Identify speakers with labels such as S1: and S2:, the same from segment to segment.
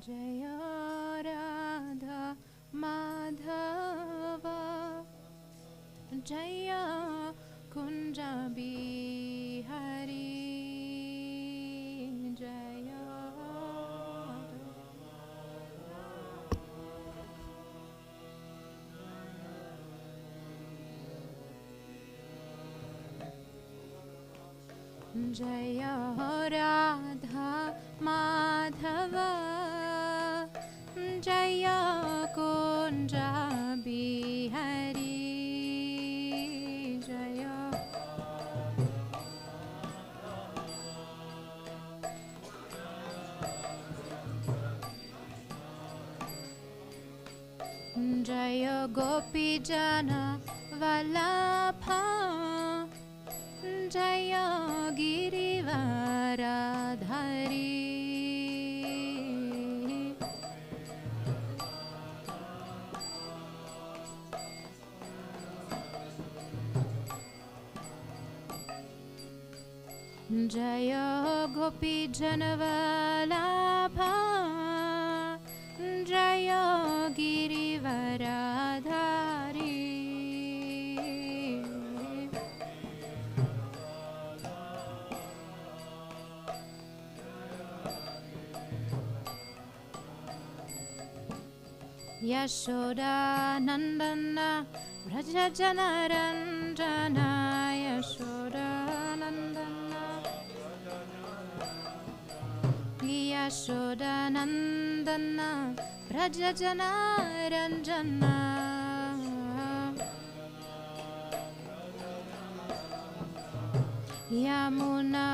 S1: Jaya Radha Madhava Jaya Kunja Bihari Jaya Jaya Radha Madhava Jaya Kunja Bihari Jaya Jaya Gopi Jana Vallabha Jaya Girivaradhari Jaya Gopi Janavallabha Jaya Girivaradhari Yashoda Nandana Vraja Janaranjana Yashoda Nandana Yashoda Nandana Vraja Janaranjana Yamuna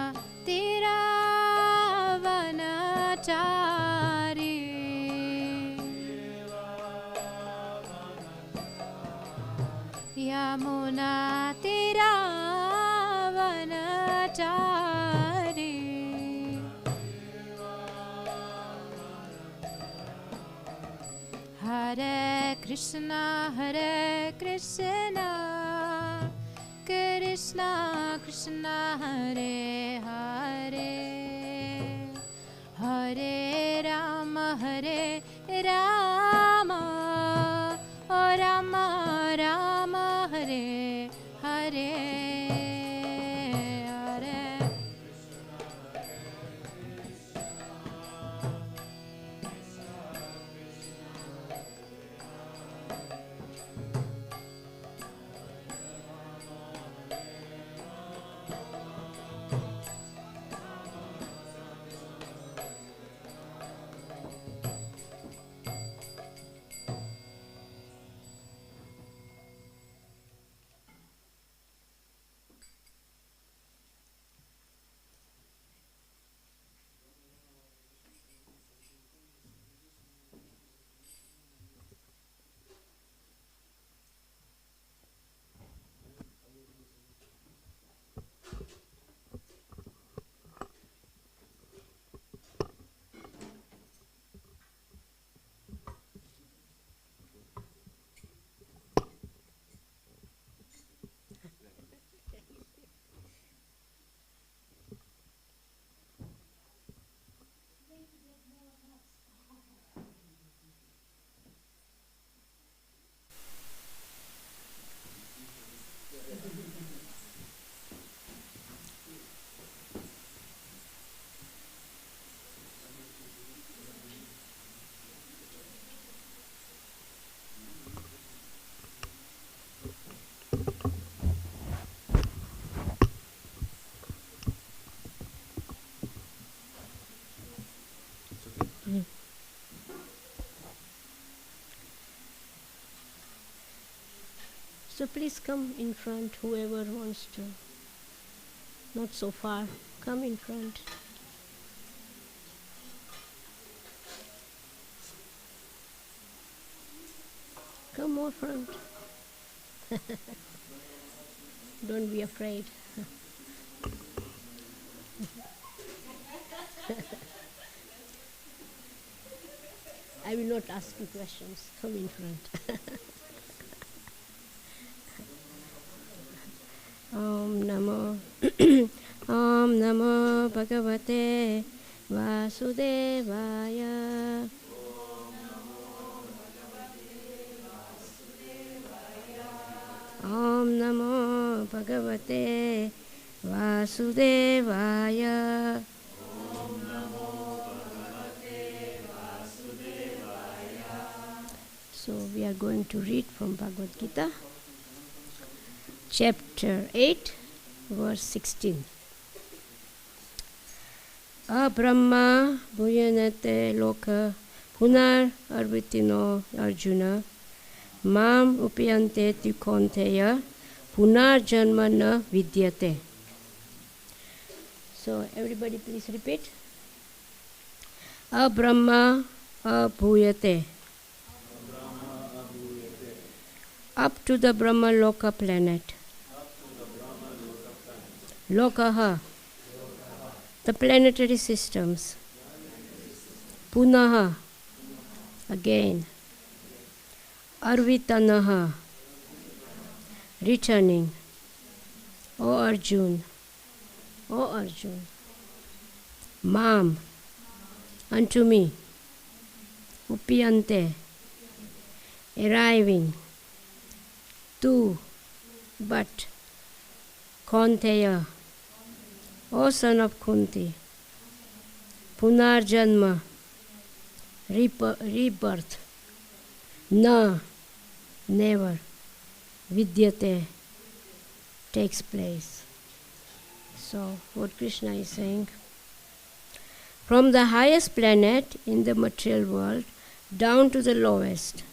S1: Tiravanachari Yamuna Tiravanachari Hare Krishna Krishna Krishna Hare Hare Hare Rama O Rama Rama Hare Hare Hare
S2: So please come in front, whoever wants to. Not so far. Come in front. Come more front. Don't be afraid. I will not ask you questions. Come in front. Om Namo Bhagavate Vasudevaya. Om Namo Bhagavate Vasudevaya. So we are going to read from Bhagavad Gita, chapter 8, verse 16. Abrahma bhuyanate loka punar arvitino arjuna mam upyante tukonteya punar janma na vidyate. So everybody please repeat. Abrahma abhuyate. Up to the Brahma Loka planet. Lokaha, the planetary systems. Punaha, again. Arvitanaha, returning. O Arjun, O Arjun. Mam, unto me. Upyante, arriving. Tu, but. Kaunteya, O son of Kunti. Punarjanma, rebirth. Na, never. Vidyate, takes place. So, what Krishna is saying, from the highest planet in the material world down to the lowest,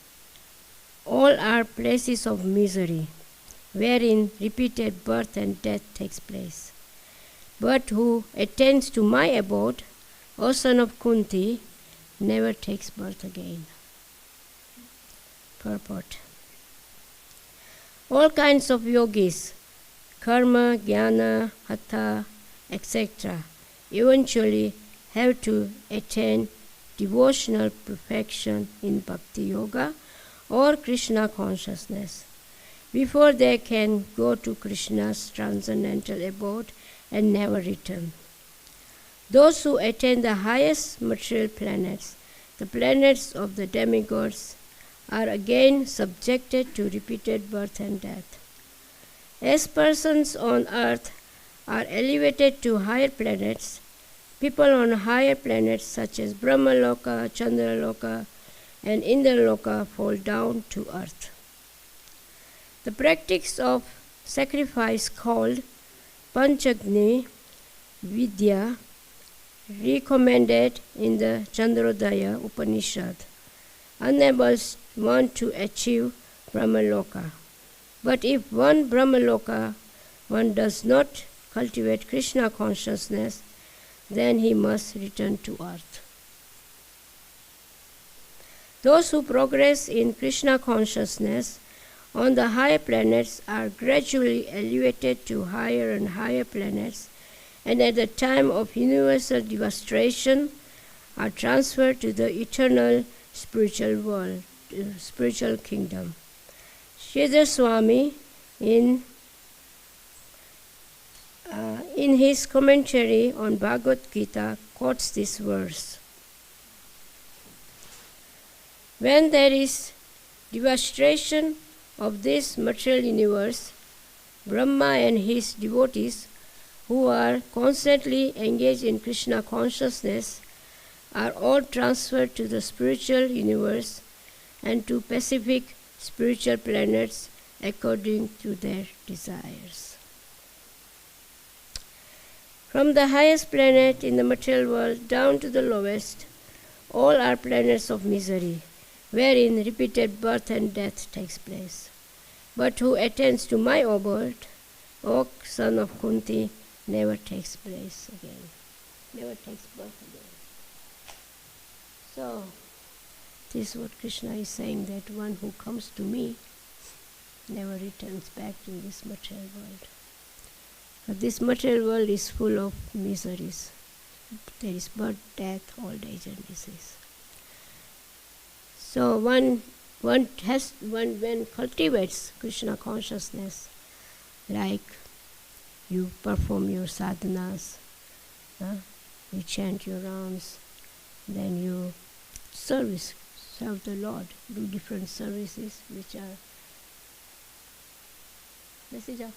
S2: all are places of misery, wherein repeated birth and death takes place. But who attains to my abode, O son of Kunti, never takes birth again. Purport. All kinds of yogis, karma, jnana, hatha, etc., eventually have to attain devotional perfection in bhakti yoga or Krishna consciousness before they can go to Krishna's transcendental abode and never return. Those who attain the highest material planets, the planets of the demigods, are again subjected to repeated birth and death. As persons on earth are elevated to higher planets, people on higher planets such as Brahmaloka, Chandraloka, and Indraloka fall down to earth. The practice of sacrifice called Panchagni Vidya, recommended in the Chandrodaya Upanishad, enables one to achieve Brahmaloka. But if one Brahmaloka, one does not cultivate Krishna consciousness, then he must return to earth. Those who progress in Krishna consciousness on the higher planets are gradually elevated to higher and higher planets, and at the time of universal devastation are transferred to the eternal spiritual world, spiritual kingdom. Sridhar Swami, in his commentary on Bhagavad Gita, quotes this verse. When there is devastation of this material universe, Brahma and his devotees, who are constantly engaged in Krishna consciousness, are all transferred to the spiritual universe and to specific spiritual planets according to their desires. From the highest planet in the material world down to the lowest, all are planets of misery, wherein repeated birth and death takes place. But who attains to my abode, O son of Kunti, never takes place again, never takes birth again. So, this is what Krishna is saying, that one who comes to me never returns back to this material world. But this material world is full of miseries. There is birth, death, old age and disease. So when cultivates Krishna consciousness, like you perform your sadhanas, you chant your rounds, then you serve the Lord, do different services which are Message up.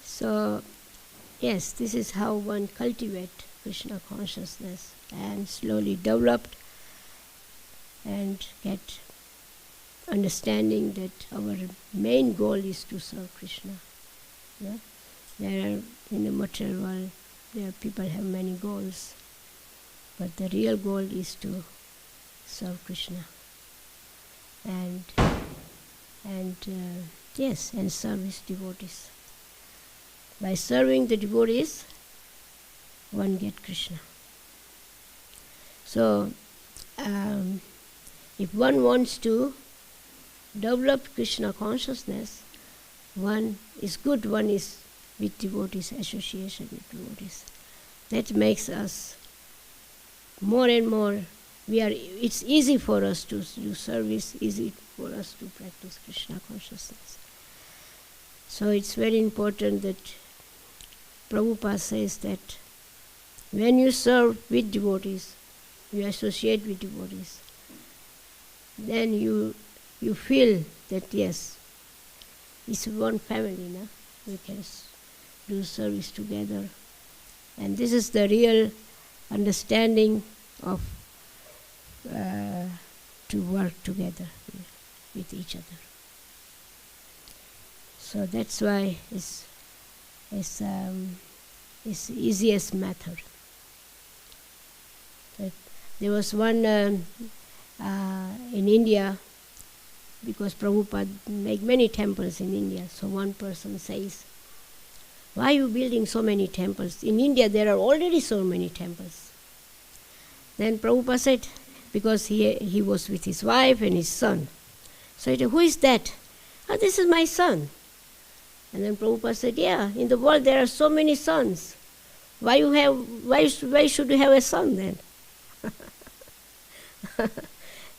S2: So, yes, this is how one cultivates Krishna consciousness and slowly developed and get understanding that our main goal is to serve Krishna. Yeah? There are, in the material world, people have many goals, but the real goal is to serve Krishna and yes, and serve his devotees. By serving the devotees, one get Krishna. So, if one wants to develop Krishna consciousness, one is good, one is with devotees, association with devotees. That makes us more and more, it's easy for us to do service, easy for us to practice Krishna consciousness. So it's very important that Prabhupada says that when you serve with devotees, you associate with devotees, then you feel that yes, it's one family, no? We can do service together. And this is the real understanding of to work together with each other. So that's why it's the easiest method. There was one in India, because Prabhupada make many temples in India. So one person says, why are you building so many temples? In India there are already so many temples. Then Prabhupada said, because he was with his wife and his son. So he said, who is that? Oh, this is my son. And then Prabhupada said, yeah, in the world there are so many sons. Why should you have a son then?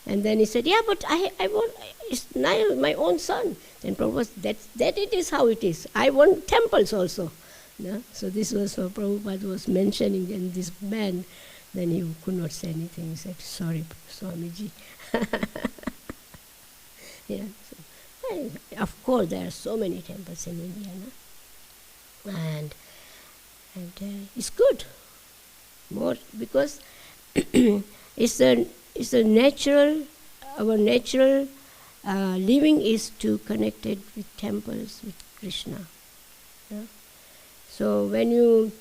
S2: And then he said, yeah, but I want, it's my own son. Then Prabhupada said, that it is how it is. I want temples also. No? So this was what Prabhupada was mentioning, and this man, then he could not say anything. He said, sorry, Swamiji. Yeah, so, of course, there are so many temples in India, no? And it's good, more because it's a natural. Our natural living is to connected with temples, with Krishna. Yeah? So when you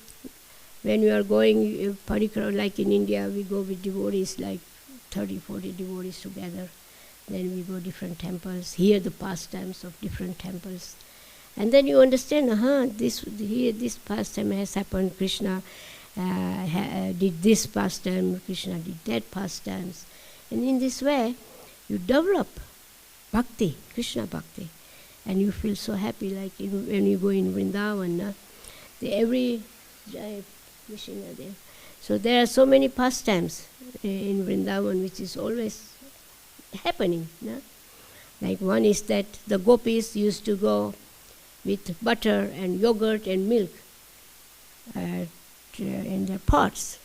S2: are going particular, like in India, we go with devotees, like 30, 40 devotees together. Then we go different temples, hear the pastimes of different temples. And then you understand, this pastime has happened, Krishna did this pastime, Krishna did that pastimes. And in this way, you develop bhakti, Krishna bhakti. And you feel so happy, like when you go in Vrindavan, so there are so many pastimes in Vrindavan, which is always happening. No? Like one is that the gopis used to go with butter and yogurt and milk in their pots.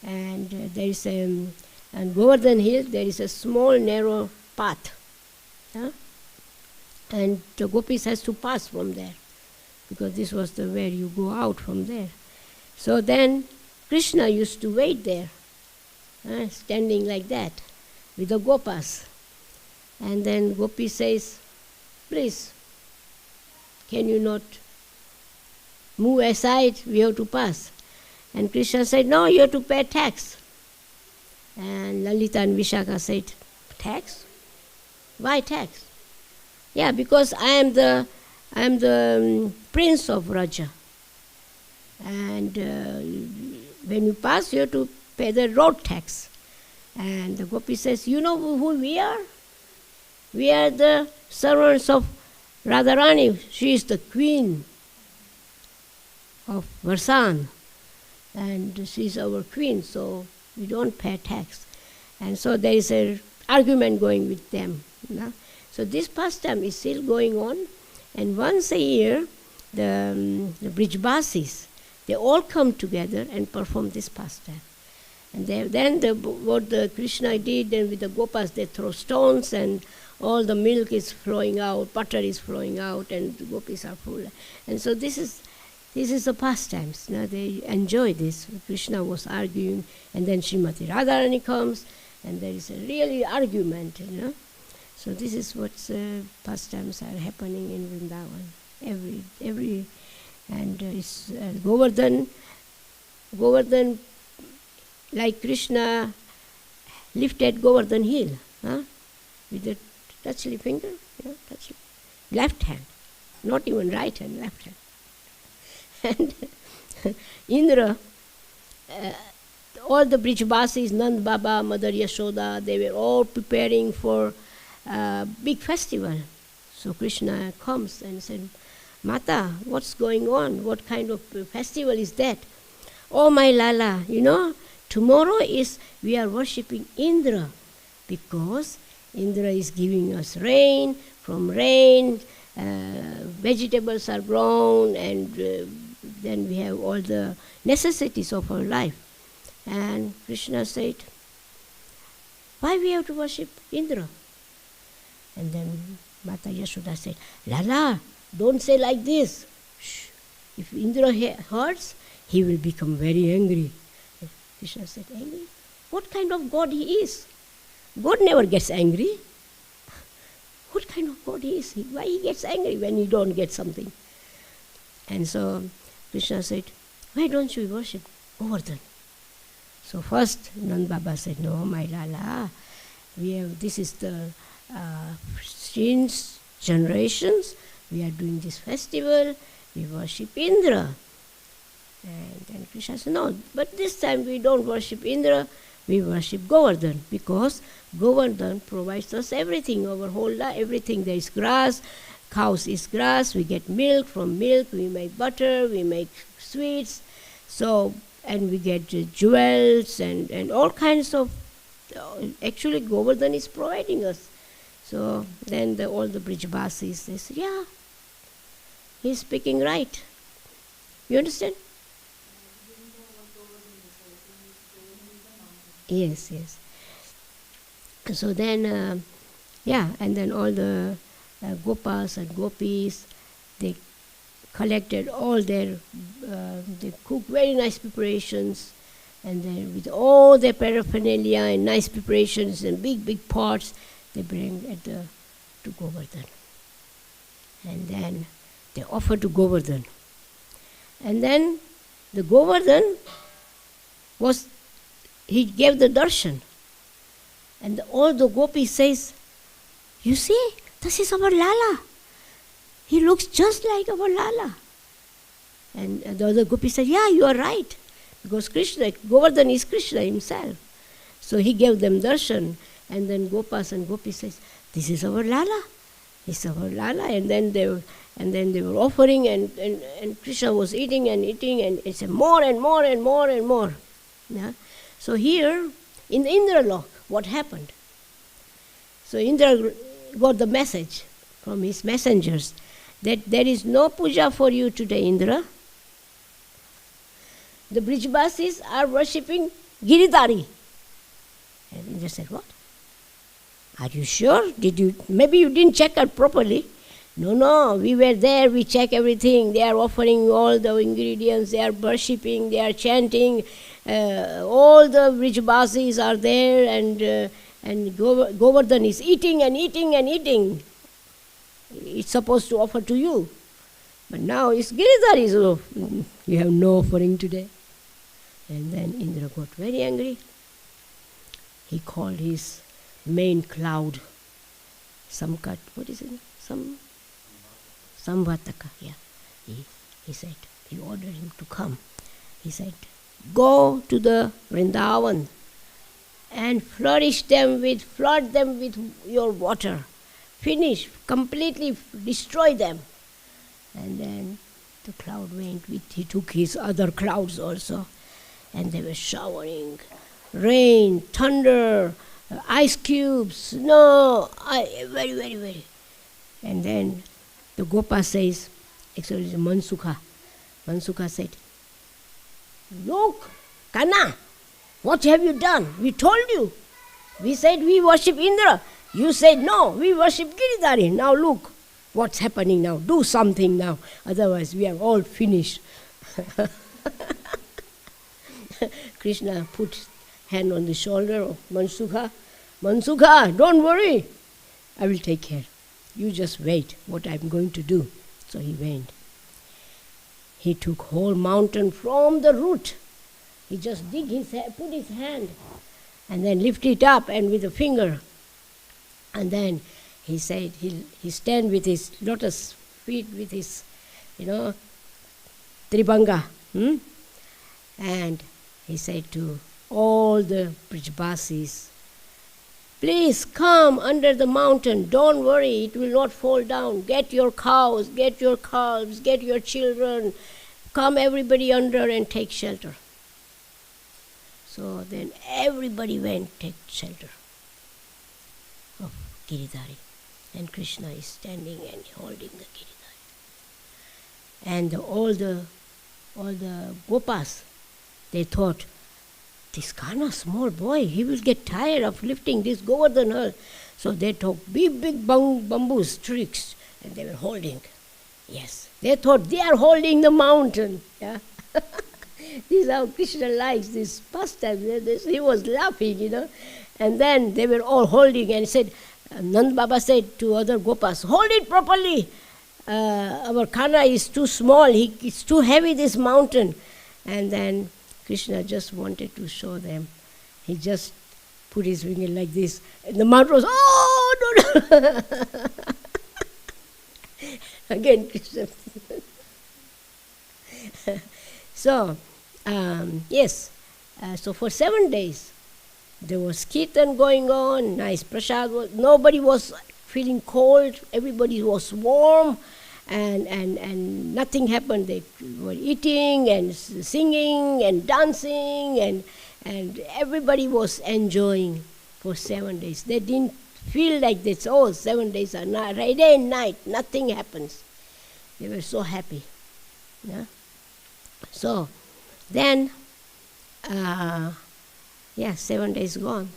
S2: And there is on Govardhan Hill, there is a small narrow path. And the gopis has to pass from there, because this was the where you go out from there. So then Krishna used to wait there, standing like that, with the gopas. And then Gopi says, please, can you not move aside? We have to pass. And Krishna said, no, you have to pay tax. And Lalita and Vishaka said, tax? Why tax? Yeah, because I am the prince of Raja. And when you pass, you have to pay the road tax. And the Gopi says, you know who we are? We are the servants of Radharani. She is the queen of Varsan. And she is our queen, so we don't pay tax. And so there is an argument going with them. No? So this pastime is still going on. And once a year, the Brijbasis, they all come together and perform this pastime. And then what the Krishna did, and with the gopas, they throw stones and all the milk is flowing out, butter is flowing out, and the gopis are full. And so this is the pastimes. Now they enjoy this. Krishna was arguing, and then Srimati Radharani comes, and there is a really argument, So this is what pastimes are happening in Vrindavan. Every and it's Govardhan, like Krishna lifted Govardhan hill, with the touchly finger, touchly. Left hand, not even right hand, left hand. And Indra, all the Brijbasis, Nand Baba, Mother Yashoda, they were all preparing for a big festival. So Krishna comes and said, Mata, what's going on? What kind of festival is that? Oh, my Lala, tomorrow we are worshipping Indra, because Indra is giving us rain. From rain, vegetables are grown, and then we have all the necessities of our life. And Krishna said, why we have to worship Indra? And then Mata Yashoda said, Lala, don't say like this. Shh. If Indra hurts, he will become very angry. Krishna said, angry? What kind of God he is? God never gets angry. What kind of God is he? Why he gets angry when you don't get something? And so Krishna said, why don't you worship Govardhan? So first Nand Baba said, no, my Lala, this is the since generations, we are doing this festival, we worship Indra. And then Krishna said, no, but this time we don't worship Indra, we worship Govardhan, because Govardhan provides us everything, our whole life, everything. There is grass, cows is grass, we get milk, from milk we make butter, we make sweets, and we get jewels and all kinds of, actually Govardhan is providing us. So then all the Brijbasis, they said, yeah, he's speaking right. You understand? Yes. So then, and then all the Gopas and Gopis, they collected all they cooked very nice preparations, and then with all their paraphernalia and nice preparations and big pots, they bring to Govardhan. And then they offer to Govardhan. And then the Govardhan he gave the darshan. And all the gopis says, you see, this is our Lala. He looks just like our Lala. And the other gopis said, yeah, you are right. Because Govardhan is Krishna himself. So he gave them darshan. And then Gopas and Gopis says, this is our Lala. This is our Lala. And then they were offering, and Krishna was eating, and it said more and more and more and more. Yeah? So here, in the Indralok, what happened? So Indra got the message from his messengers that there is no puja for you today, Indra. The Brijbasis are worshipping Giridhari. And Indra said, what? Are you sure? Maybe you didn't check it properly. No, we were there, we check everything. They are offering all the ingredients, they are worshipping, they are chanting. All the Brijbasis are there, and Govardhan is eating and eating and eating. It's supposed to offer to you. But now it's Giridhari, so you have no offering today. And then Indra got very angry. He called his main cloud, Samkat, what is it? Samvataka, yeah. He said, he ordered him to come. He said, go to the Vrindavan and flood them with your water. Finish, completely destroy them. And then the cloud went he took his other clouds also, and they were showering rain, thunder, ice cubes, snow, very, very, very. And then the Gopa says, actually it's Mansukha said, look, Kana, what have you done? We told you. We said we worship Indra. You said, no, we worship Giridhari. Now look what's happening now. Do something now. Otherwise we are all finished. Krishna put hand on the shoulder of Mansukha. Mansukha, don't worry. I will take care. You just wait what I'm going to do. So he went. He took whole mountain from the root. He just put his hand and then lift it up and with a finger. And then he said, he stand with his lotus feet, with his, Tribhanga. And he said to all the Brijbasis, please come under the mountain. Don't worry, it will not fall down. Get your cows, get your calves, get your children. Come everybody under and take shelter. So then everybody went take shelter of Giridhari. And Krishna is standing and holding the Giridhari. And all the Gopas, they thought, this kind of small boy, he will get tired of lifting this Govardhan hill. So they took big bamboo sticks and they were holding. Yes, they thought they are holding the mountain. Yeah. This is how Krishna likes this pastime. He was laughing, And then they were all holding and said, Nand Baba said to other Gopas, hold it properly. Our Kana is too small. It's too heavy, this mountain. And then Krishna just wanted to show them. He just put his finger like this. And the mountain was, oh, no. Again, Krishna. So, yes. So for 7 days, there was kirtan going on, nice prasad. Nobody was feeling cold. Everybody was warm. And nothing happened. They were eating and singing and dancing and everybody was enjoying for 7 days. They didn't feel like this, 7 days are not, day and night, nothing happens. They were so happy. Yeah? So then, 7 days gone,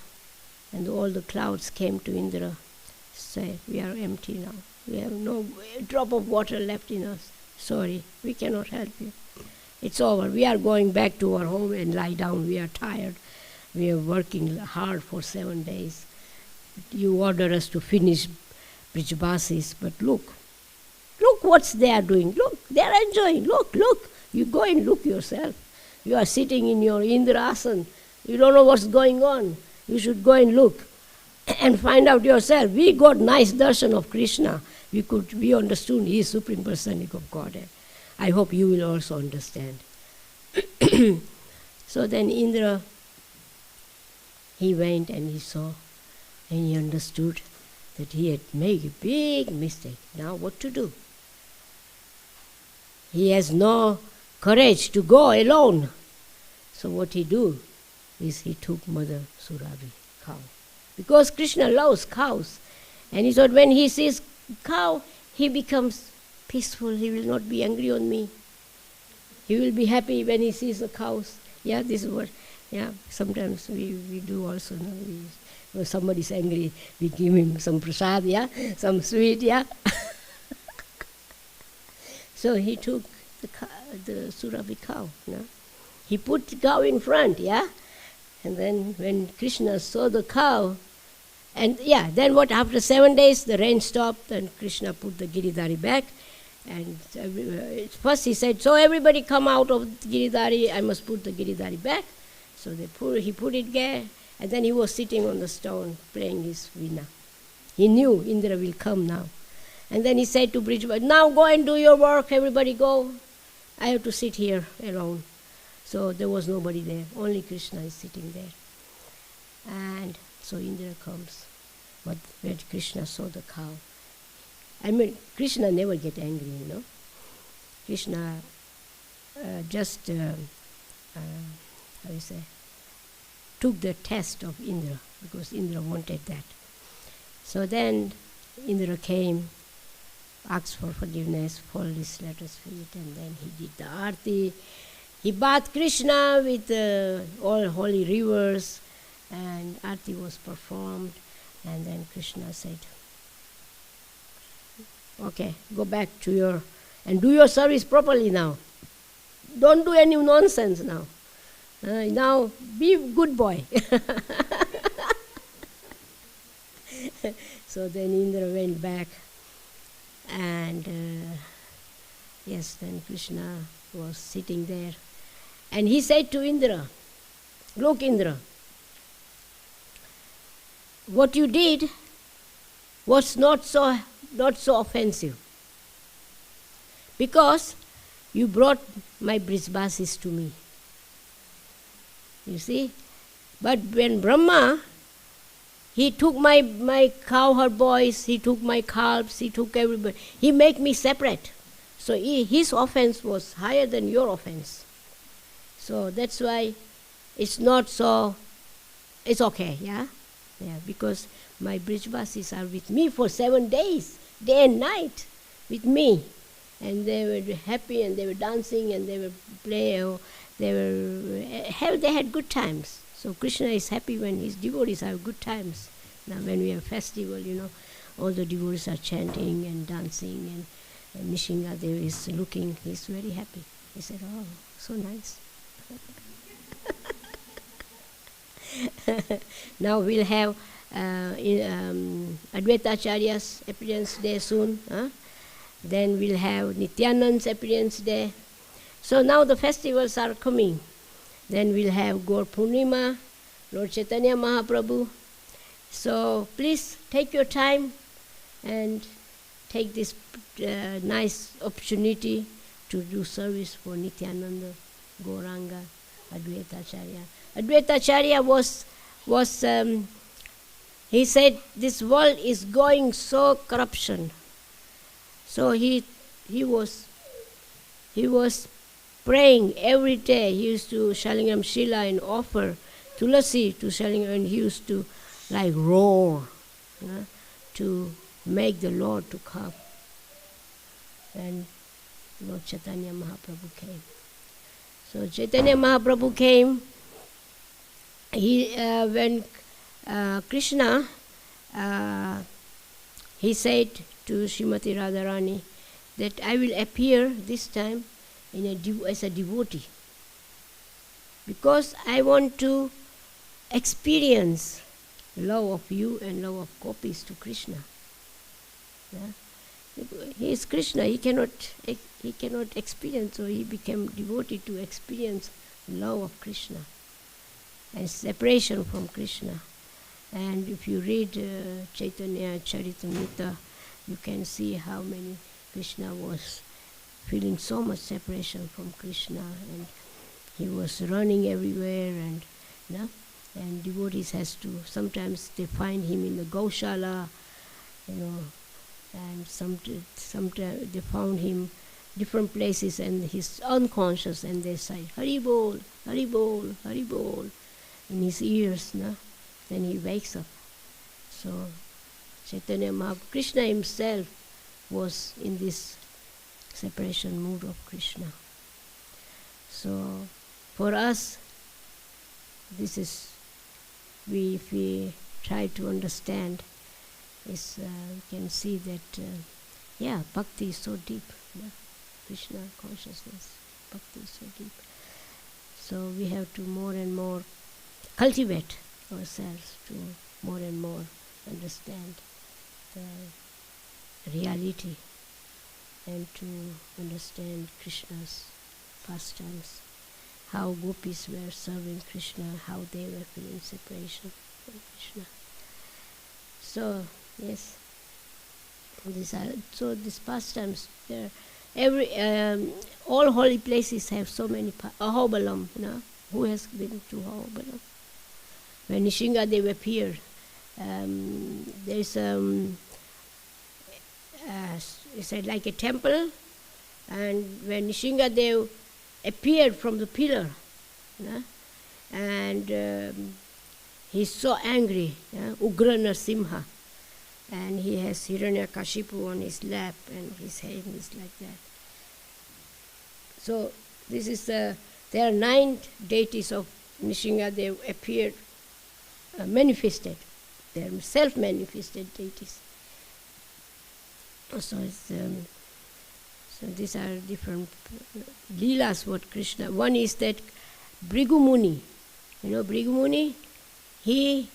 S2: and all the clouds came to Indra, said, we are empty now. We have no drop of water left in us. Sorry, we cannot help you. It's over. We are going back to our home and lie down. We are tired. We are working hard for 7 days. You order us to finish Brijbasis, but look what they are doing. Look, they are enjoying. Look. You go and look yourself. You are sitting in your Indrasan. You don't know what's going on. You should go and look and find out yourself. We got nice darshan of Krishna. We understood He is Supreme Personality of Godhead. I hope you will also understand. So then Indra, he went and he saw and he understood that he had made a big mistake. Now what to do? He has no courage to go alone. So what he do is he took Mother Surabhi, cow. Because Krishna loves cows. And he thought when he sees cow, he becomes peaceful. He will not be angry on me. He will be happy when he sees the cows. Yeah, this is what, sometimes we do also. When somebody is angry, we give him some prasad, some sweet, So he took the Surabhi cow. He put the cow in front, And then when Krishna saw the cow, and then what, after 7 days, the rain stopped and Krishna put the Giridhari back. And first he said, so everybody come out of Giridhari, I must put the Giridhari back. So he put it there, and then he was sitting on the stone playing his veena. He knew Indra will come now. And then he said to Brijbhai, now go and do your work, everybody go. I have to sit here alone. So there was nobody there, only Krishna is sitting there. And so Indra comes. But when Krishna saw the cow, Krishna never get angry, Krishna took the test of Indra, because Indra wanted that. So then Indra came, asked for forgiveness, folded his lotus feet, and then he did the arti. He bathed Krishna with all holy rivers, and arti was performed. And then Krishna said, okay, go back to your, and do your service properly now. Don't do any nonsense now. Now be a good boy. So then Indra went back, and yes, then Krishna was sitting there. And he said to Indra, look Indra, what you did was not so offensive, because you brought my brisbasis to me. You see? But when Brahma, he took my cowherd boys, he took my calves, he took everybody. He made me separate. So his offense was higher than your offense. So that's why it's not so, it's okay, yeah? Yeah, because my brijvasis are with me for 7 days, day and night, with me. And they were happy and they were dancing and they were playing, they had good times. So Krishna is happy when his devotees have good times. Now when we have festival, all the devotees are chanting and dancing, and Nishingadev is looking, he's very happy. He said, oh, so nice. Now we'll have Advaita Acharya's appearance day soon. Then we'll have Nityanand's appearance day. So now the festivals are coming. Then we'll have Gaur Purnima, Lord Chaitanya Mahaprabhu. So please take your time and take this nice opportunity to do service for Nityananda, Gauranga, Advaita Acharya. Advaita Acharya was he said, this world is going so corruption. So he was praying every day. He used to Shalingam Shila and offer tulasi to Shalingam, and he used to like roar to make the Lord to come. And Lord Chaitanya Mahaprabhu came. So Chaitanya Mahaprabhu came. When Krishna, he said to Srimati Radharani that I will appear this time as a devotee, because I want to experience love of you and love of gopis to Krishna. Yeah? He is Krishna, he cannot experience, so he became devotee to experience love of Krishna and separation from Krishna. And if you read Chaitanya Charitamrita, you can see how many Krishna was feeling so much separation from Krishna, and he was running everywhere, and devotees has to, sometimes they find him in the Gaushala, and sometimes they found him different places and he's unconscious, and they say, Hari Bol, Hari Bol, Hari Bol, in his ears, then he wakes up. So Chaitanya Mahaprabhu, Krishna himself was in this separation mood of Krishna. So for us, this is, if we try to understand, we can see that, bhakti is so deep. Krishna consciousness, bhakti is so deep. So we have to more and more cultivate ourselves to more and more understand the reality and to understand Krishna's pastimes, how gopis were serving Krishna, how they were feeling separation from Krishna. So yes, these pastimes, all holy places have so many. Ahobalam, who has been to Ahobalam? When Nishingadev appeared, there's it's like a temple, and when Nishingadev appeared from the pillar, and he's so angry, Ugra Narsimha, and he has Hiranyakashipu on his lap, and his head is like that. So this is there are 9 deities of Nishingadev appeared, manifested They are self-manifested deities. So these are different leelas what Krishna. One is that Bhrigu Muni. You know Bhrigu Muni? He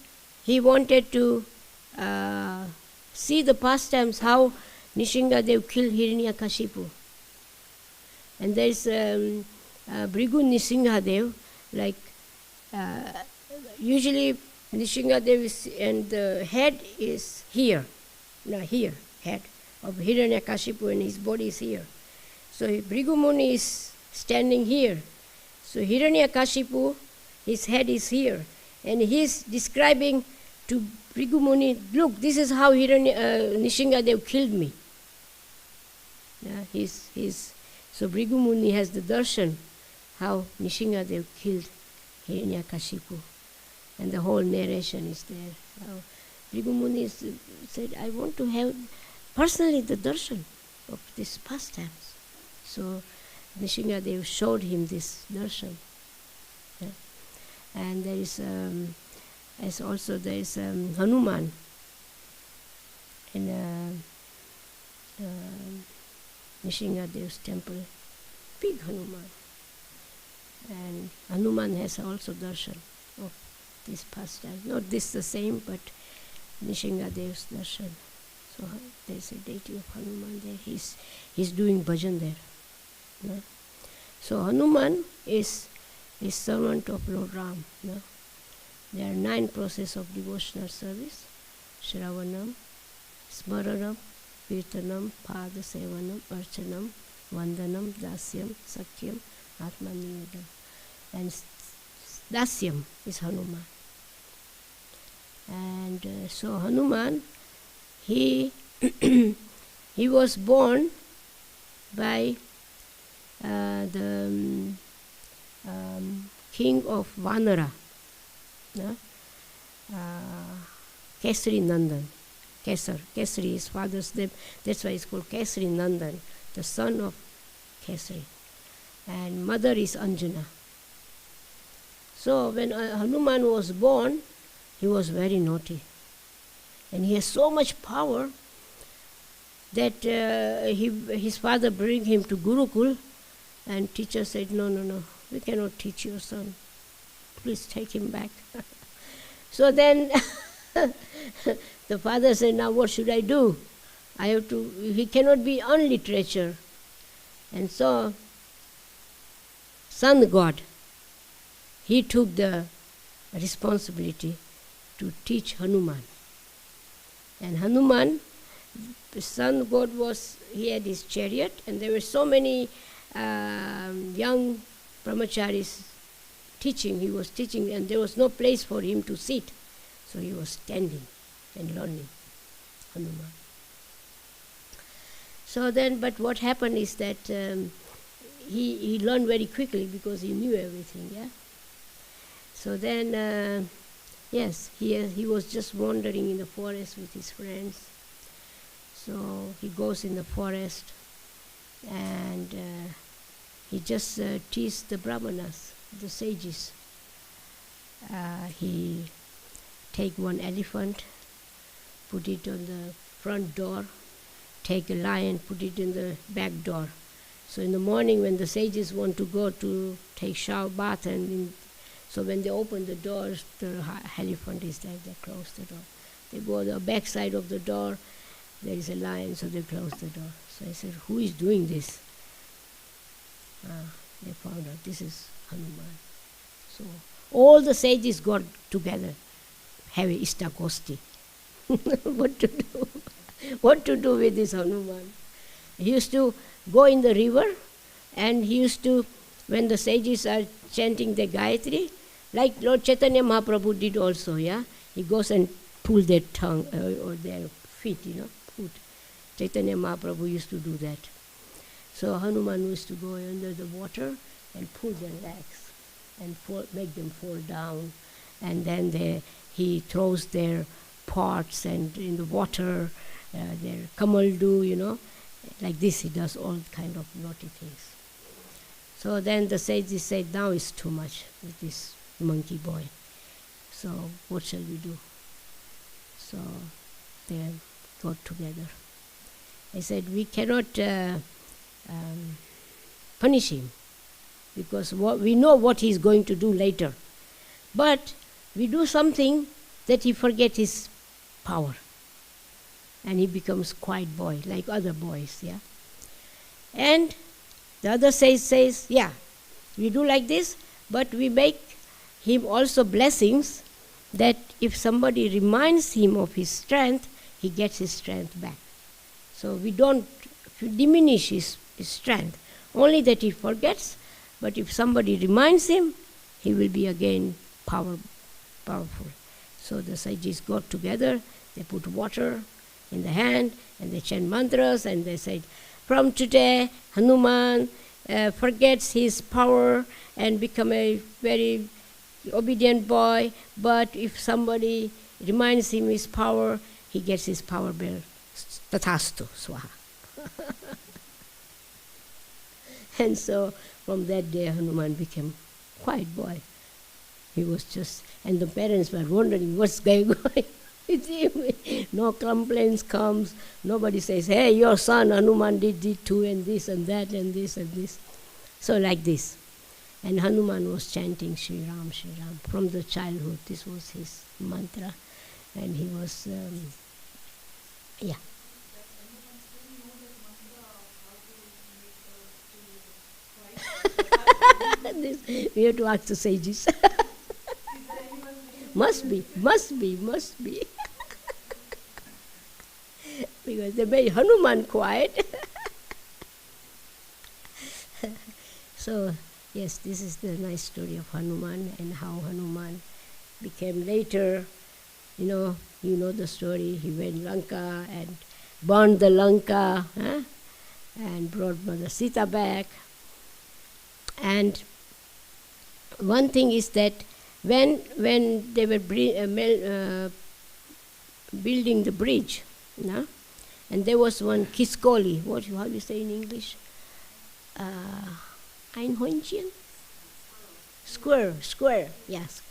S2: wanted to see the pastimes how Nishingadev killed Hiranyakashipu. And there is Bhrigu Nishingadev, like usually Nishingadev is, and the head is here, here, head of Hiranyakashipu, and his body is here. So Bhrigu Muni is standing here. So Hiranyakashipu, his head is here. And he is describing to Bhrigu Muni, look, this is how Nishingadev killed me. Yeah, so Bhrigu Muni has the darshan, how Nishingadev killed Hiranyakashipu. And the whole narration is there. Bhrigu Muni said, I want to have personally the darshan of these pastimes. So Nishingadev showed him this darshan. Yeah. And there is Hanuman in Nishingadev's temple, big Hanuman. And Hanuman has also darshan of this pastime. Not this the same, but Nishingadev's darshan. So there is a deity of Hanuman there. He's doing bhajan there. No? So Hanuman is servant of Lord Ram. No? There are 9 processes of devotional service: Shravanam, Smaranam, Kirtanam, Padasevanam, Archanam, Vandanam, Dasyam, Sakyam, Atmaniyadam. And Dasyam is Hanuman. And so Hanuman, he was born by the king of Vanara, Kesari Nandan. Kesari, his father's name, that's why it's called Kesari Nandan, the son of Kesari. And mother is Anjana. So when Hanuman was born, he was very naughty. And he has so much power that his father bring him to Gurukul, and teacher said, no, we cannot teach your son. Please take him back. So then the father said, now what should I do? He cannot be on literature. And so sun god, he took the responsibility to teach Hanuman. And Hanuman, the sun god he had his chariot, and there were so many young brahmacharis teaching. He was teaching, and there was no place for him to sit. So he was standing and learning, Hanuman. So then, but what happened is that he learned very quickly because he knew everything, yeah? So then, yes, he was just wandering in the forest with his friends. So he goes in the forest and he just teased the brahmanas, the sages. He take one elephant, put it on the front door, take a lion, put it in the back door. So in the morning when the sages want to go to take shower, bath, so when they open the doors, the elephant is there, they close the door. They go to the back side of the door, there is a lion, so they close the door. So I said, who is doing this? They found out this is Hanuman. So all the sages got together, have a istakosti. What to do? What to do with this Hanuman? He used to go in the river, and he used to, when the sages are chanting the Gayatri, like Lord Chaitanya Mahaprabhu did also, yeah? He goes and pull their tongue or their feet, foot. Chaitanya Mahaprabhu used to do that. So Hanuman used to go under the water and pull their legs and make them fall down. And then he throws their pots and in the water, their kamaldu, like this he does all kind of naughty things. So then the sages said, now it's too much with this monkey boy. So what shall we do? So they got together. They said, we cannot punish him because we know what he's going to do later. But we do something that he forgets his power. And he becomes quiet boy, like other boys, yeah. And the other says, yeah, we do like this, but we make him also blessings that if somebody reminds him of his strength, he gets his strength back. So we don't diminish his strength, only that he forgets, but if somebody reminds him, he will be again powerful. So the Sajis got together, they put water in the hand, and they chant mantras, and they said, from today, Hanuman forgets his power and become a very obedient boy, but if somebody reminds him his power, he gets his power bell. Tathastu, swaha. And so from that day, Hanuman became quiet boy. He was just, and the parents were wondering what's going on with him. No complaints comes. Nobody says, hey, your son Hanuman did too, and this and that and this and this. So like this. And Hanuman was chanting Shri Ram, Shri Ram from the childhood. This was his mantra. And he was, yeah. This, we have to ask the sages. Must be. Because they made Hanuman quiet. So, yes, this is the nice story of Hanuman and how Hanuman became later, you know the story. He went Lanka and burned the Lanka, and brought Mother Sita back. And one thing is that when they were building the bridge, and there was one Kiskoli, how do you say in English? Einhornchen? Squirrel, yes.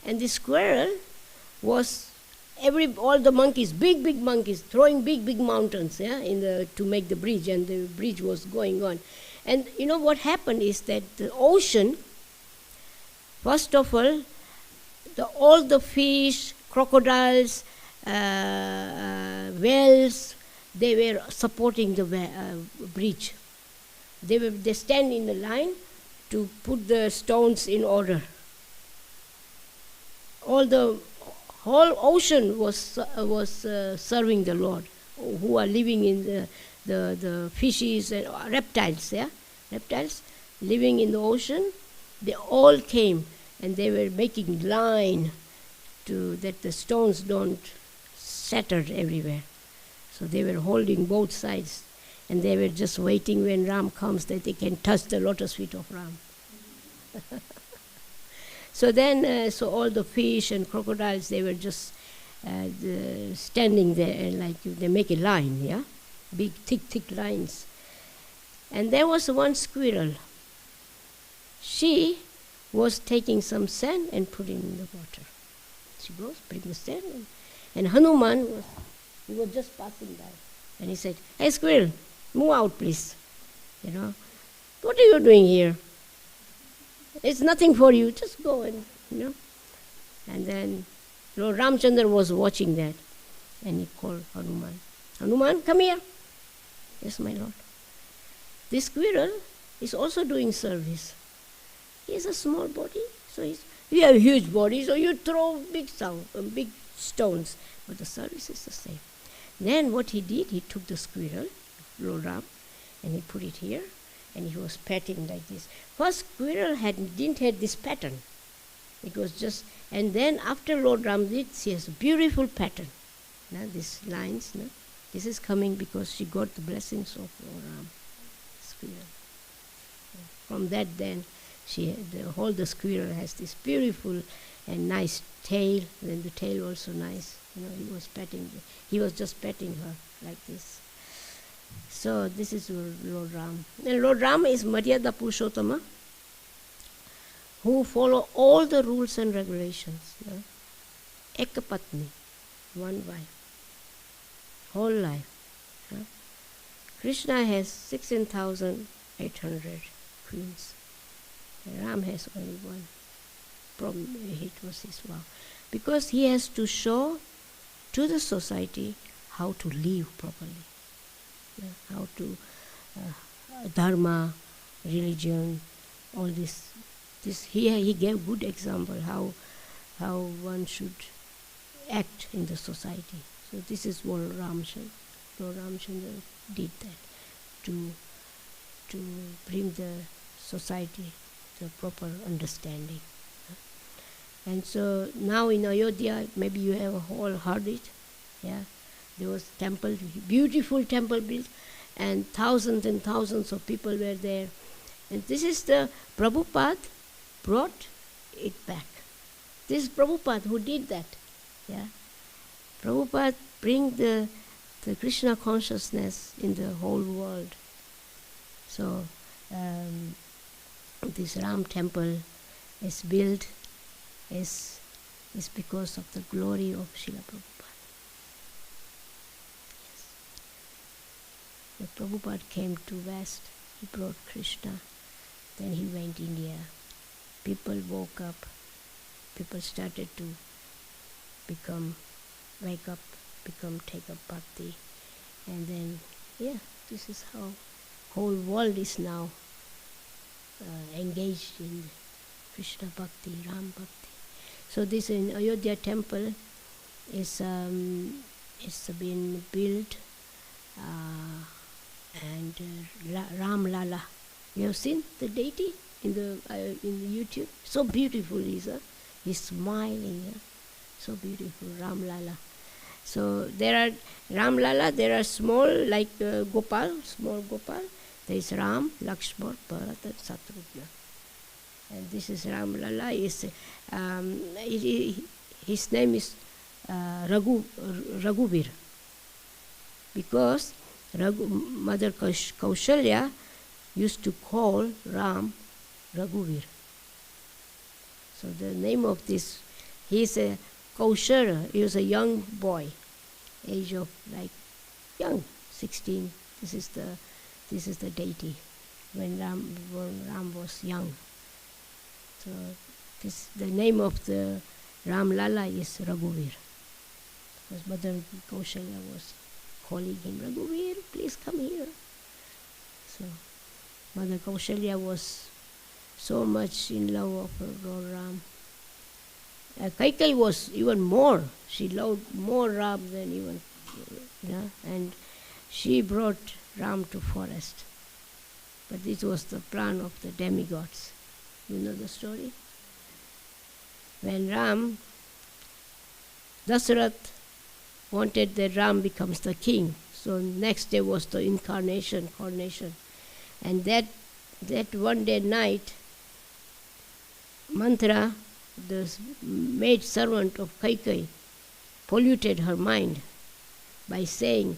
S2: And the squirrel was all the monkeys, big monkeys, throwing big mountains, to make the bridge, and the bridge was going on. And you know what happened is that the ocean, first of all the fish, crocodiles, whales, they were supporting the bridge. They stand in the line to put the stones in order. The whole ocean was serving the Lord, who are living in the fishes and reptiles, reptiles living in the ocean. They all came and they were making line that the stones don't scatter everywhere. So they were holding both sides, and they were just waiting when Ram comes that they can touch the lotus feet of Ram. So then, all the fish and crocodiles, they were just standing there, and like they make a line, big, thick lines. And there was one squirrel. She was taking some sand and putting in the water. She goes, bring the sand, and Hanuman was just passing by, and he said, "Hey, squirrel, move out, please. What are you doing here? It's nothing for you. Just go and And then Lord Ramchandra was watching that, and he called Hanuman. Hanuman, come here. Yes, my lord. This squirrel is also doing service. He has a small body, you have a huge body, so you throw big stones, but the service is the same. Then what he did, he took the squirrel, Lord Ram, and he put it here, and he was patting like this. First, squirrel didn't have this pattern. It was just, and then after Lord Ram did, she has a beautiful pattern. Now these lines, this is coming because she got the blessings of Lord Ram, squirrel. From that, then the squirrel has this beautiful and nice tail. Then the tail also nice. He was just petting her like this. So this is Lord Ram. And Lord Ram is Maryada Purushottama, who follow all the rules and regulations. Ekapatni. one wife, whole life. Yeah? Krishna has 16,800 queens. Ram has only one. It was his vow. Because he has to show to the society how to live properly. Yeah? How to, dharma, religion, all this. He gave good example how one should act in the society. So this is what Ramchandra did that to bring the society to proper understanding. And so now in Ayodhya, maybe you have all heard it. Yeah, there was temple, beautiful temple built, and thousands of people were there. And this is the Prabhupada brought it back. This is Prabhupada who did that. Yeah, Prabhupada bring the Krishna consciousness in the whole world. So this Ram temple is built is because of the glory of Srila Prabhupada. Yes. The Prabhupada came to West, he brought Krishna, then he went India. People woke up, people started to take up bhakti. And then, this is how whole world is now engaged in Krishna bhakti, Ram bhakti. So this in Ayodhya temple is been built and Ram Lala. You have seen the deity in the YouTube? So beautiful he's smiling. So beautiful, Ram Lala. So there are Ram Lala, there are small like small Gopal. There is Ram, Lakshman, Bharat and Shatrugna. And this is Ram Lala. His name is Raghuvir. Because Mother Kaushalya used to call Ram Raghuvir. So the name of this, he is a Kaushalya, he was a young boy, age of like young, 16. This is the deity when Ram was young. So the name of the Ram Lala is Raghuvir. Because Mother Kaushalya was calling him, Raghuvir, please come here. So Mother Kaushalya was so much in love of her Lord Ram. Kaikai was even more. She loved more Ram than even, and she brought Ram to forest. But this was the plan of the demigods. You know the story? When Dasarath wanted that Ram becomes the king. So next day was the coronation. And that one day night, Mantra, the maid servant of Kaikai, polluted her mind by saying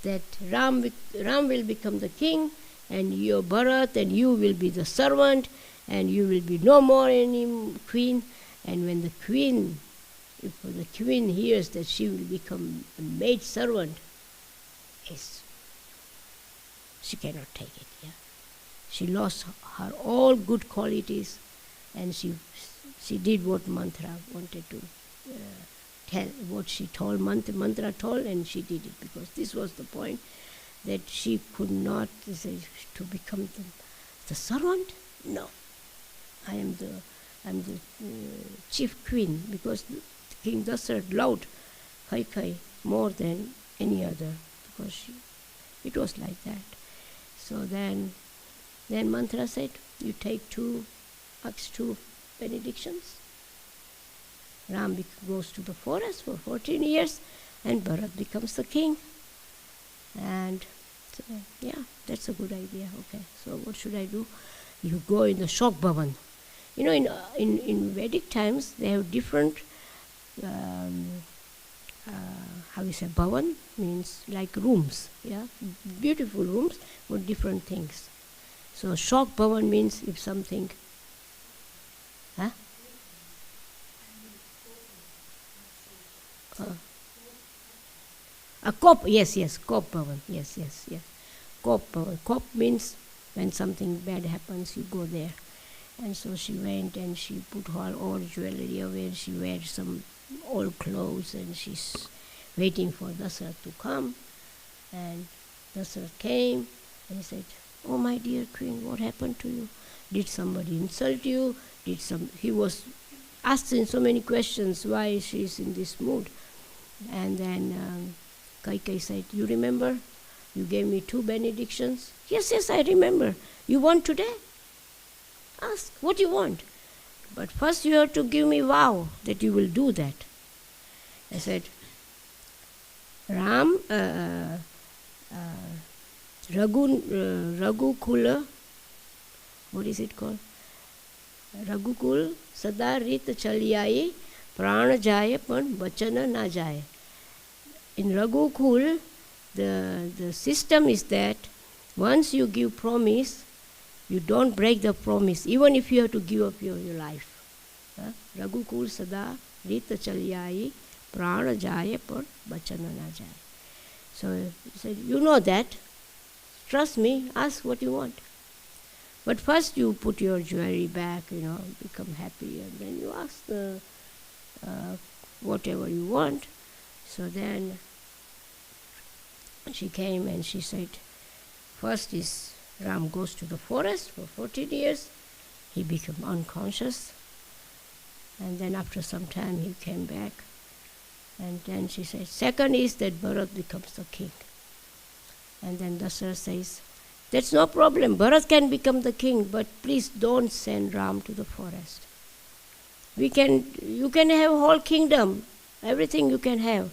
S2: that Ram will become the king and your Bharat and you will be the servant and you will be no more any queen. And when the queen hears that she will become a maid servant, she cannot take it. Yeah, she lost her all good qualities, and she did what Mantra wanted to tell, what she told Mantra told, and she did it because this was the point that she could not say to become the servant. No, I am the chief queen, because King Dasarath loved Kaikai more than any other, because it was like that. So then Mantra said, you take two benedictions. Ram goes to the forest for 14 years and Bharat becomes the king. And so, that's a good idea. Okay, so what should I do? You go in the Shok Bhavan. You know, in Vedic times, they have different, bhavan means like rooms, beautiful rooms for different things. So Shok Bhavan means if something, Kop, yes, Kop Bhavan, yes. Kop Bhavan. Kop means when something bad happens, you go there. And so she went and she put her old jewelry away, she wear some old clothes, and she's waiting for Dasarath to come. And Dasarath came and he said, "Oh my dear queen, what happened to you? Did somebody insult you? He was asking so many questions why she's in this mood. And then Kaikai said, "You remember? You gave me 2 benedictions." Yes, I remember. You want today? Ask what you want. But first you have to give me vow that you will do that. I said, Ram, Raghukula, what is it called? Raghukul sada rit chaliyai prana jaya pan vachana na jaya. In Raghukul, the system is that once you give promise, you don't break the promise, even if you have to give up your life. Raghukul sada rit chaliyai prana jaya pan vachana na jaya. So he said, you know that. Trust me, ask what you want. But first you put your jewelry back, become happy, and then you ask whatever you want. So then she came and she said, first is Ram goes to the forest for 14 years. He became unconscious. And then after some time he came back. And then she said, second is that Bharat becomes the king. And then Dasarath says, that's no problem. Bharat can become the king, but please don't send Ram to the forest. You can have whole kingdom, everything you can have,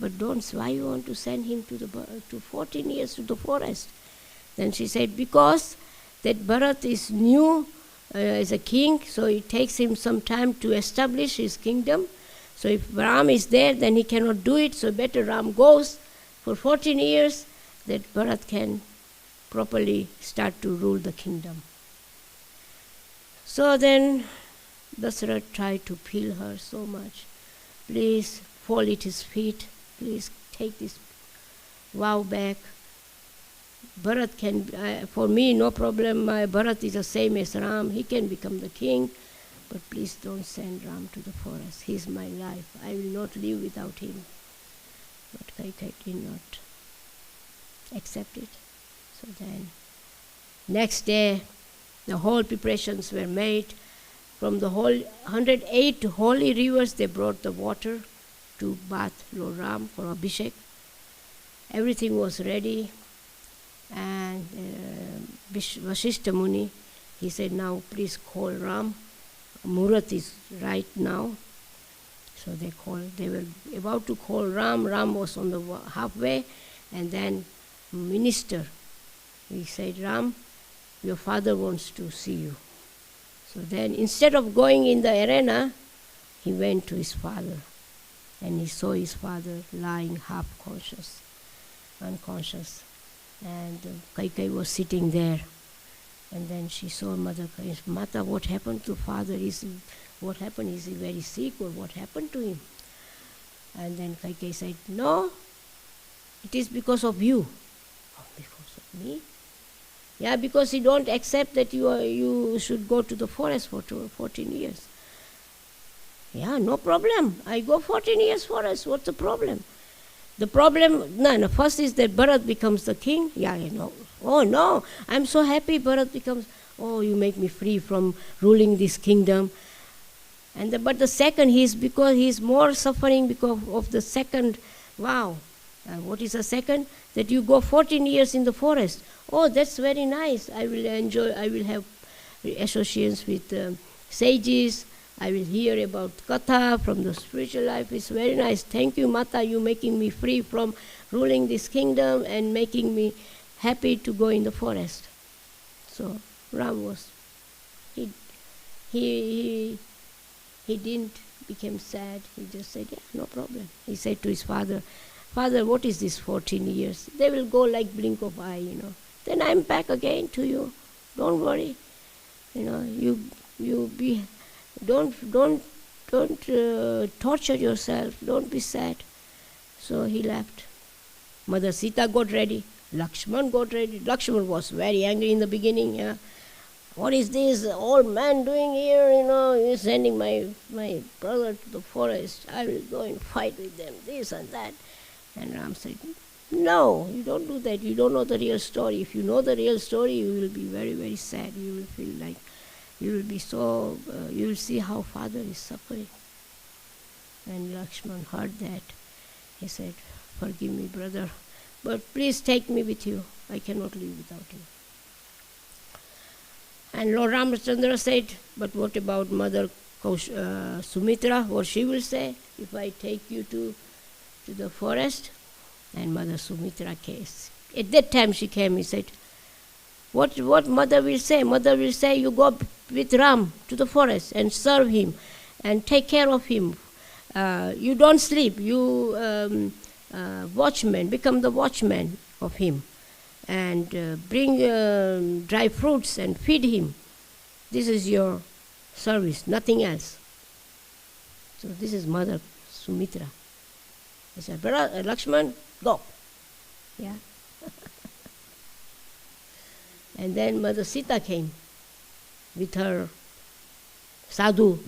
S2: but don't. Why you want to send him to 14 years to the forest? Then she said, because that Bharat is new as a king, so it takes him some time to establish his kingdom. So if Ram is there, then he cannot do it. So better Ram goes for 14 years, that Bharat can properly start to rule the kingdom. So then Dasarath tried to peel her so much. Please fall at his feet. Please take this vow back. Bharat can, for me, no problem. My Bharat is the same as Ram. He can become the king. But please don't send Ram to the forest. He is my life. I will not live without him. But Kaikai did not accept it. So then, next day, the whole preparations were made. From the whole 108 holy rivers, they brought the water to bath Lord Ram for Abhishek. Everything was ready. And Vasishtha Muni, he said, now please call Ram. Murat is right now. So they were about to call Ram. Ram was on the halfway. And then minister, he said, Ram, your father wants to see you. So then instead of going in the arena, he went to his father. And he saw his father lying half unconscious. And Kaikai was sitting there. And then she saw Mother Kai. Mata, what happened to father? What happened? Is he very sick or what happened to him? And then Kaikai said, no, it is because of you. Oh, because of me? Yeah, because he don't accept that you should go to the forest for 14 years. Yeah, no problem. I go 14 years forest. What's the problem? The problem, first is that Bharat becomes the king. Yeah, Oh no, I'm so happy Bharat becomes, you make me free from ruling this kingdom. But the second, because he's more suffering because of the second vow. What is the second? That you go 14 years in the forest. Oh, that's very nice. I will enjoy, I will have associations with sages. I will hear about Katha from the spiritual life. It's very nice. Thank you, Mata, you making me free from ruling this kingdom and making me happy to go in the forest. So Ram was, he didn't become sad. He just said, yeah, no problem. He said to his father, Father, what is this 14 years? They will go like blink of eye, Then I'm back again to you. Don't worry. You be, don't torture yourself. Don't be sad. So he left. Mother Sita got ready. Lakshman got ready. Lakshman was very angry in the beginning. Yeah. What is this old man doing here? He's sending my brother to the forest. I will go and fight with them, this and that. And Ram said, no, you don't do that. You don't know the real story. If you know the real story, you will be very, very sad. You will feel like you will be so, you will see how father is suffering. And Lakshman heard that. He said, forgive me, brother, but please take me with you. I cannot live without you. And Lord Ramachandra said, but what about Mother Sumitra? What she will say if I take you to the forest? And Mother Sumitra came. At that time she came, he said, what Mother will say? Mother will say, you go with Ram to the forest and serve him and take care of him. You don't sleep. You watchman, become the watchman of him. And bring dry fruits and feed him. This is your service, nothing else. So this is Mother Sumitra. He said, brother Lakshman, go. Yeah. And then Mother Sita came with her sadhu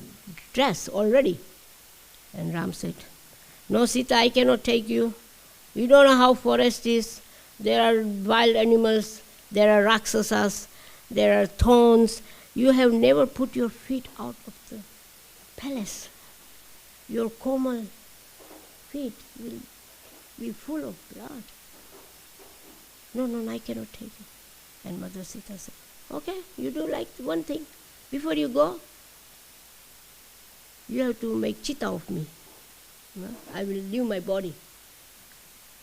S2: dress already. And Ram said, no Sita, I cannot take you. You don't know how forest is. There are wild animals, there are rakshasas, there are thorns. You have never put your feet out of the palace. Your komal feet will be full of blood. No, I cannot take you. And Mother Sita said, okay, you do like one thing. Before you go, you have to make chitta of me. No? I will leave my body.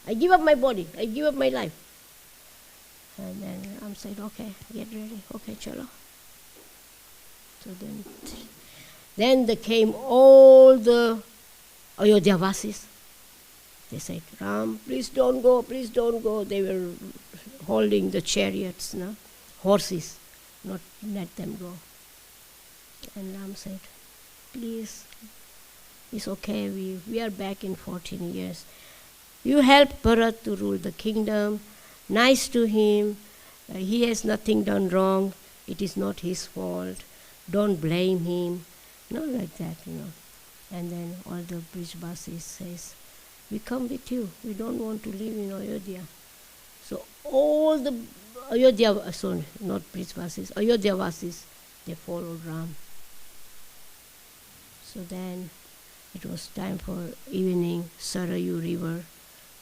S2: I give up my body. I give up my life. And then Ram said, okay, get ready. Okay, chalo. So then they came all the Ayodhyavasis. They said, Ram, please don't go, please don't go. They were holding the chariots, no? Horses, not let them go. And Ram said, please, it's okay, we are back in 14 years. You help Bharat to rule the kingdom, nice to him, he has nothing done wrong, it is not his fault, don't blame him, not like that, And then all the Brijbasis says, we come with you, we don't want to live in Ayodhya. So all the Ayodhyavasis, they followed Ram. So then it was time for evening, Sarayu river.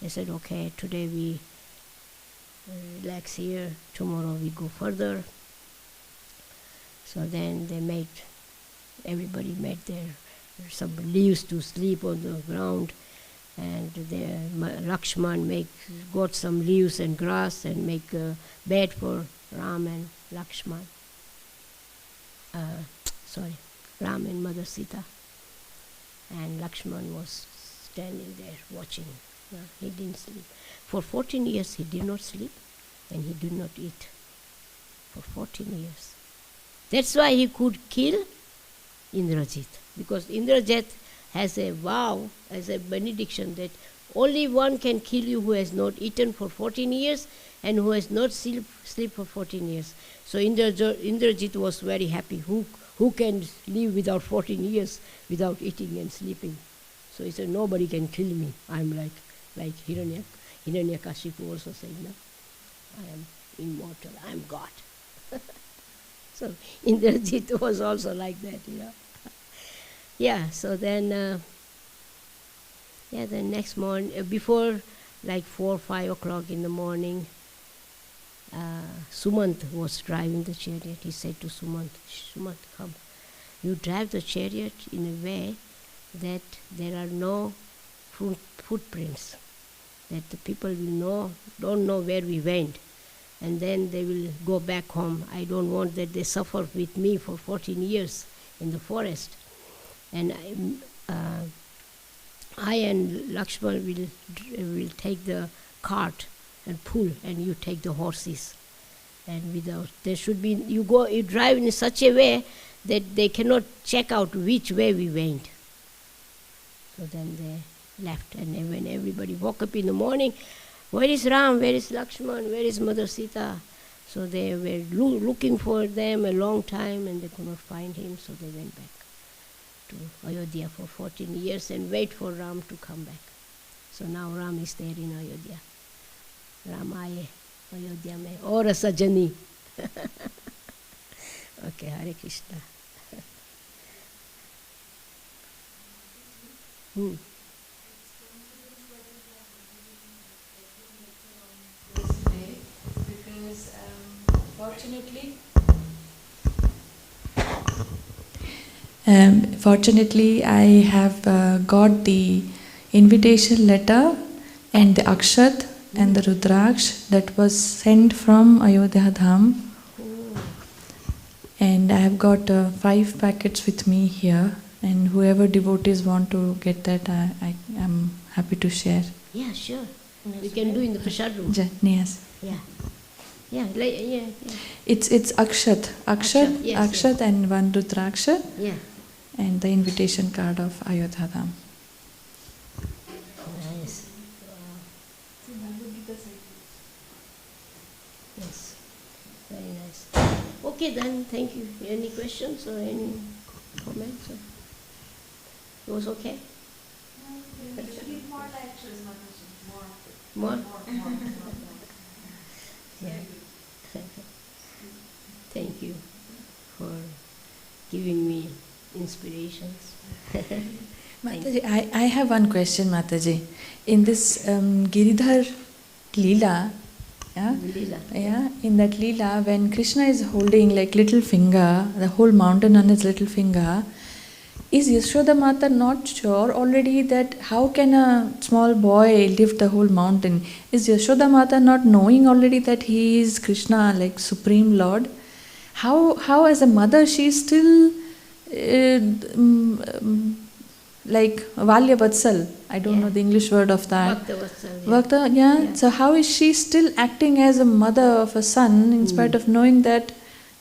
S2: They said, okay, today we relax here, tomorrow we go further. So then everybody made some leaves to sleep on the ground, and Lakshman got some leaves and grass and make a bed for Ram and Lakshman. Ram and Mother Sita. And Lakshman was standing there watching. He didn't sleep. For 14 years he did not sleep and he did not eat. For 14 years. That's why he could kill Indrajit. Because Indrajit has a vow, as a benediction, that only one can kill you who has not eaten for 14 years and who has not sleep for 14 years. So Indrajit was very happy. Who can live without 14 years without eating and sleeping? So he said, nobody can kill me. I'm like Hiranyakashipu also said, no, I am immortal, I am God. So Indrajit was also like that, Yeah, so then, the next morning, before like 4 or 5 o'clock in the morning, Sumant was driving the chariot. He said to Sumant, come, you drive the chariot in a way that there are no footprints, that the people don't know where we went, and then they will go back home. I don't want that they suffer with me for 14 years in the forest. And I and Lakshman will take the cart and pull, and you take the horses. And there should be, you drive in such a way that they cannot check out which way we went. So then they left, and when everybody woke up in the morning, where is Ram, where is Lakshman, where is Mother Sita? So they were looking for them a long time and they could not find him, so they went back to Ayodhya for 14 years and wait for Ram to come back. So now Ram is there in Ayodhya. Ram aaye Ayodhya mein aur sajani. Okay, Hare Krishna.
S3: Because fortunately I have got the invitation letter and the akshat and the rudraksh that was sent from Ayodhya Dham. And I have got 5 packets with me here, and whoever devotees want to get that, I am happy to share.
S2: Yeah, sure. We can do in the prasad room.
S3: Yes.
S2: Yeah. Yeah, yeah.
S3: It's akshat,
S2: Yes,
S3: akshat, and 1 rudraksha,
S2: Yeah.
S3: and the invitation card of Ayodhya Dham.
S2: Nice. Yes. Very nice. Okay then, thank you. Any questions or any comments? It was okay?
S4: More lectures, Mataji.
S2: More? Yeah. Thank you for giving me inspirations.
S3: Mataji, I have one question, Mataji. In this Giridhar Leela, in that Leela, when Krishna is holding like little finger, the whole mountain on his little finger, is Yashoda Mata not sure already that how can a small boy lift the whole mountain? Is Yashoda Mata not knowing already that he is Krishna, like Supreme Lord? How as a mother she is still like Valya Vatsal, I don't know the English word of that.
S2: Bhakta,
S3: yeah. So how is she still acting as a mother of a son in spite of knowing that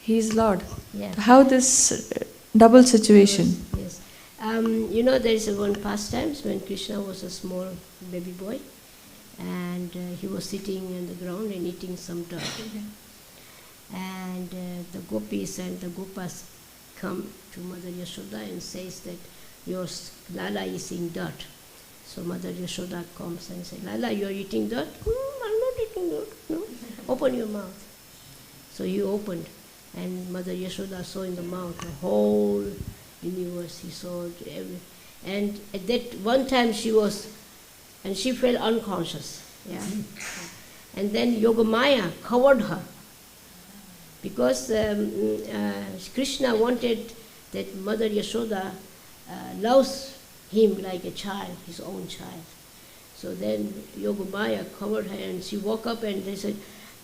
S3: he is Lord?
S2: Yeah.
S3: How this double situation?
S2: Yes. There is one pastimes when Krishna was a small baby boy and he was sitting on the ground and eating some dirt. And the gopis and the gopas come to Mother Yashoda and says that your Lala is in dirt. So Mother Yashoda comes and says, Lala, you are eating dirt? I'm not eating dirt. No. Open your mouth. So he opened and Mother Yashoda saw in the mouth the whole universe. He saw every, and at that one time she fell unconscious. Yeah. And then Yogamaya covered her because Krishna wanted that Mother Yashoda loves him like a child, his own child. So then Yogamaya covered her and she woke up and they said,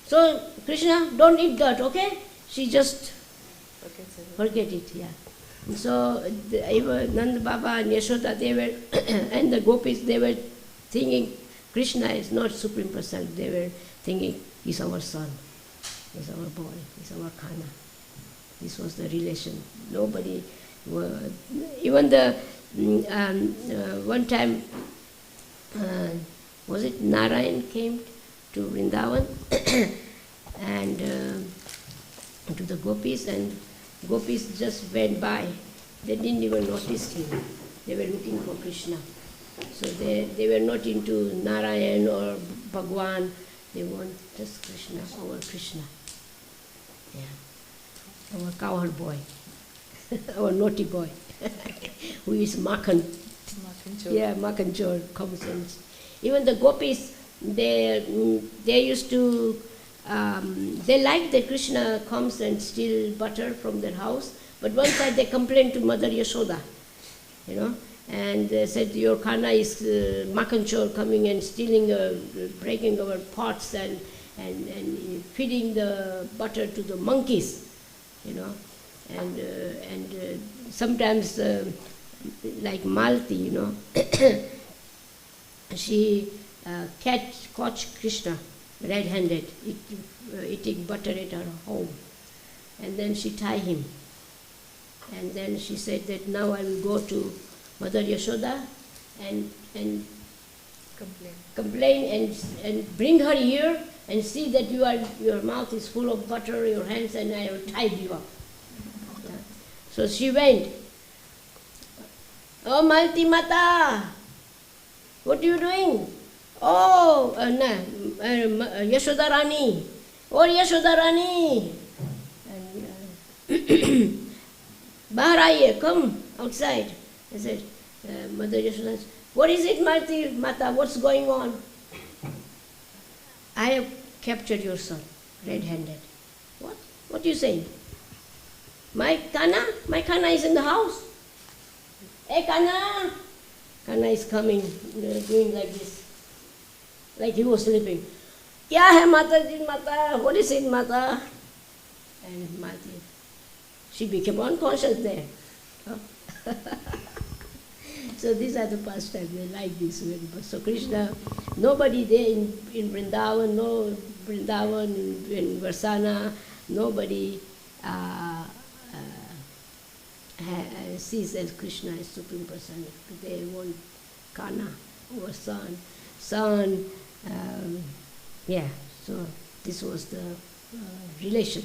S2: so Krishna, don't eat dirt, okay? She just forget it, yeah. And so Nanda Baba and Yashoda, they were, and the gopis, they were thinking Krishna is not Supreme Personality. They were thinking he's our son, he's our boy, he's our Kana. This was the relation. Nobody, even the one time, was it Narayan came to Vrindavan and to the gopis, and gopis just went by. They didn't even notice him. They were looking for Krishna. So they were not into Narayan or Bhagwan. They want just Krishna, our Krishna. Yeah. Our cowherd boy. Our naughty boy. Who is Makhan. Yeah, Makhan Chor comes and even the gopis, they used to, they like that Krishna comes and steal butter from their house, but one side they complained to Mother Yashoda, and they said, your Kana is Makhan Chor coming and stealing, breaking our pots and feeding the butter to the monkeys, and sometimes like Malti, she caught Krishna red-handed eating butter at her home, and then she tied him, and then she said that now I will go to Mother Yashoda and complain and bring her here and see that your mouth is full of butter, your hands, and I will tie you up. Yeah. So she went. Oh, Malti Mata, what are you doing? Oh, Yashoda Rani. Oh, Yashoda Rani. And Bahar aiye, come outside. I said, Mother Yashoda, what is it, Malti Mata? What's going on? I have captured your son, red-handed. What? What are you saying? My Kana is in the house. Hey, Kana! Kana is coming, doing like this, like he was sleeping. Kya hai Mataji, Mata? What is it, Mata? And Mataji, she became unconscious there. So these are the pastimes, they like this. So Krishna, nobody there in Vrindavan, no Vrindavan, in Varsana, nobody sees as Krishna as Supreme Personality. They want Kana or son. Yeah, so this was the relation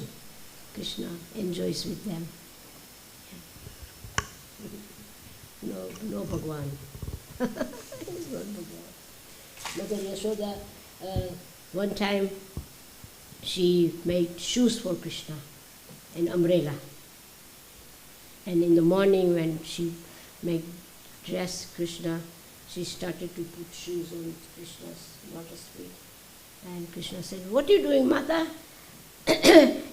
S2: Krishna enjoys with them. No Bhagwan. It's not Bhagwan. Mother Yashoda, one time she made shoes for Krishna, an umbrella. And in the morning when she made dress Krishna, she started to put shoes on Krishna's lotus feet. And Krishna said, what are you doing, Mata?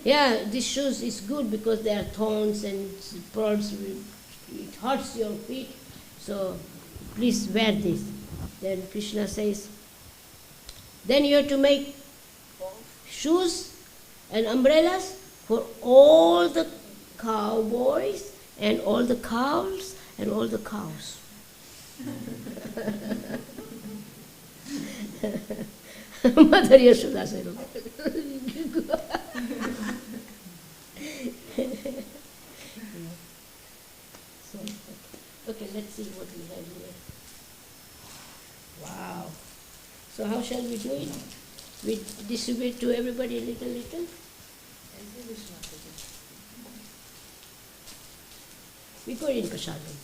S2: Yeah, these shoes is good because they are thorns and pearls. It hurts your feet, so please wear this. Then Krishna says, then you have to make shoes and umbrellas for all the cowboys and all the cows and all the cows. Mother Yashoda said, okay, let's see what we have here. Wow. So how shall we do it? We distribute to everybody little? We go in prasadam.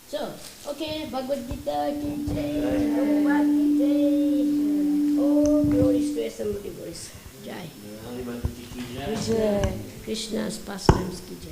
S2: So, okay, Bhagavad Gita, ki jai, Bhagavad ki jai. Oh, glories to Assembly Voice. Jai. Krishna's pastimes ki jai.